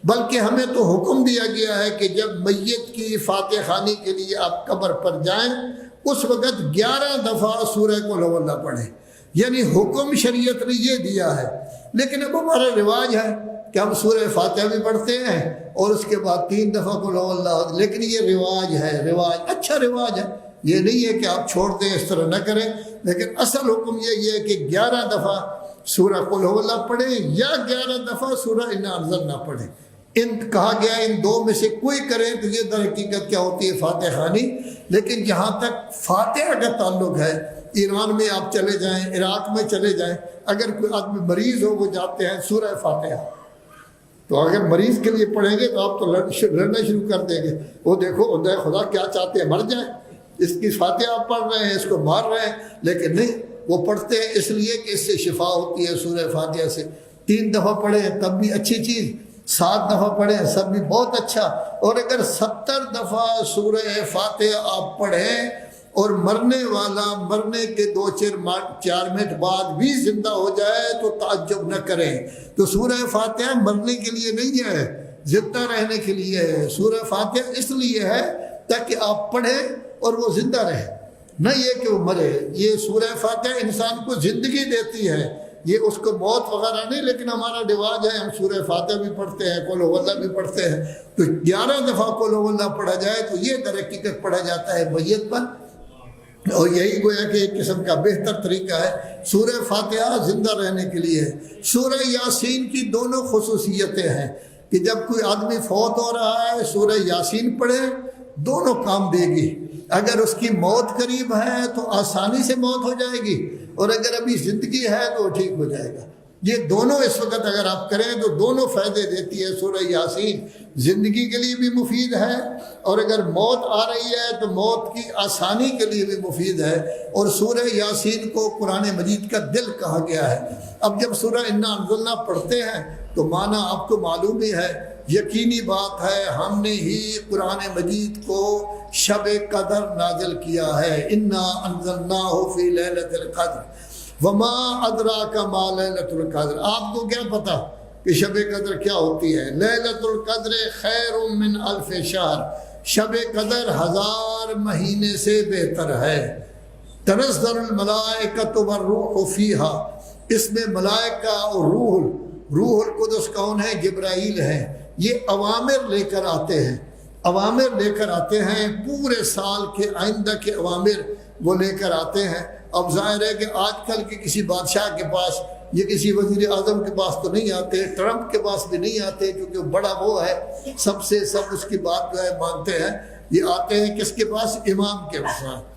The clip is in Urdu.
بلکہ ہمیں تو حکم دیا گیا ہے کہ جب میت کی فاتح خوانی کے لیے آپ قبر پر جائیں اس وقت 11 دفعہ سورہ قل ہو اللہ پڑھیں، یعنی حکم شریعت نے یہ دیا ہے۔ لیکن اب ہمارا رواج ہے کہ ہم سورہ فاتحہ بھی پڑھتے ہیں اور اس کے بعد 3 دفعہ قل ہو اللہ، لیکن یہ رواج ہے، رواج اچھا رواج ہے، یہ نہیں ہے کہ آپ چھوڑ دیں، اس طرح نہ کریں، لیکن اصل حکم یہ ہے کہ 11 دفعہ سورہ قل ہو اللہ پڑھیں یا 11 دفعہ سورہ انا انزلنا پڑھیں۔ کہا گیا ان دو میں سے کوئی کریں تو یہ در حقیقت کیا ہوتی ہے فاتح خوانی۔ لیکن جہاں تک فاتحہ کا تعلق ہے، ایران میں آپ چلے جائیں، عراق میں چلے جائیں، اگر کوئی آدمی مریض ہو وہ جاتے ہیں سورہ فاتحہ، تو اگر مریض کے لیے پڑھیں گے تو آپ تو لڑنا شروع کر دیں گے، وہ دیکھو خدا کیا چاہتے ہیں، مر جائیں، اس کی فاتحہ آپ پڑھ رہے ہیں، اس کو مار رہے ہیں، لیکن نہیں، وہ پڑھتے ہیں اس لیے کہ اس سے شفا ہوتی ہے سورہ فاتحہ سے۔ 3 دفعہ پڑھیں تب بھی اچھی چیز، 7 دفعہ پڑھیں سب بھی بہت اچھا، اور اگر 70 دفعہ سورہ فاتحہ آپ پڑھیں اور مرنے والا مرنے کے 2-4 منٹ بعد بھی زندہ ہو جائے تو تعجب نہ کریں۔ تو سورہ فاتحہ مرنے کے لیے نہیں ہے، زندہ رہنے کے لیے ہے۔ سورہ فاتحہ اس لیے ہے تاکہ آپ پڑھیں اور وہ زندہ رہے، نہ یہ کہ وہ مرے۔ یہ سورہ فاتحہ انسان کو زندگی دیتی ہے، یہ اس کو موت وغیرہ نہیں، لیکن ہمارا رواج ہے ہم سورہ فاتحہ بھی پڑھتے ہیں، قل ہو اللہ بھی پڑھتے ہیں، تو 11 دفعہ قل ہو اللہ پڑھا جائے تو یہ در حقیقت پڑھا جاتا ہے میت پر، اور یہی گویا کہ ایک قسم کا بہتر طریقہ ہے۔ سورہ فاتحہ زندہ رہنے کے لیے ہے۔ سورہ یاسین کی دونوں خصوصیتیں ہیں کہ جب کوئی آدمی فوت ہو رہا ہے سورہ یاسین پڑھے، دونوں کام دے گی۔ اگر اس کی موت قریب ہے تو آسانی سے موت ہو جائے گی، اور اگر ابھی زندگی ہے تو وہ ٹھیک ہو جائے گا۔ یہ دونوں اس وقت اگر آپ کریں تو دونوں فائدے دیتی ہے سورہ یاسین، زندگی کے لیے بھی مفید ہے، اور اگر موت آ رہی ہے تو موت کی آسانی کے لیے بھی مفید ہے۔ اور سورہ یاسین کو قرآن مجید کا دل کہا گیا ہے۔ اب جب سورہ انا انزلنا پڑھتے ہیں تو معنی آپ کو معلوم ہی ہے، یقینی بات ہے ہم نے ہی قرآن مجید کو شب قدر نازل کیا ہے۔ انا انزلناہ فی لیلۃ القدر وما ادراک ما لیلۃ القدر۔ آپ کو کیا پتا کہ شب قدر کیا ہوتی ہے؟ لیلۃ القدر خیر من الف شہر، شب قدر 1000 مہینے سے بہتر ہے۔ تنزل الملائکۃ والروح فیہا، اس میں ملائکہ اور روح القدس کون ہے؟ جبرائیل ہے۔ یہ اوامر لے کر آتے ہیں، اوامر لے کر آتے ہیں، پورے سال کے آئندہ کے اوامر وہ لے کر آتے ہیں۔ اب ظاہر ہے کہ آج کل کے کسی بادشاہ کے پاس یا کسی وزیر اعظم کے پاس تو نہیں آتے، ٹرمپ کے پاس بھی نہیں آتے، کیونکہ بڑا وہ ہے، سب اس کی بات جو ہے مانتے ہیں۔ یہ آتے ہیں کس کے پاس؟ امام کے پاس۔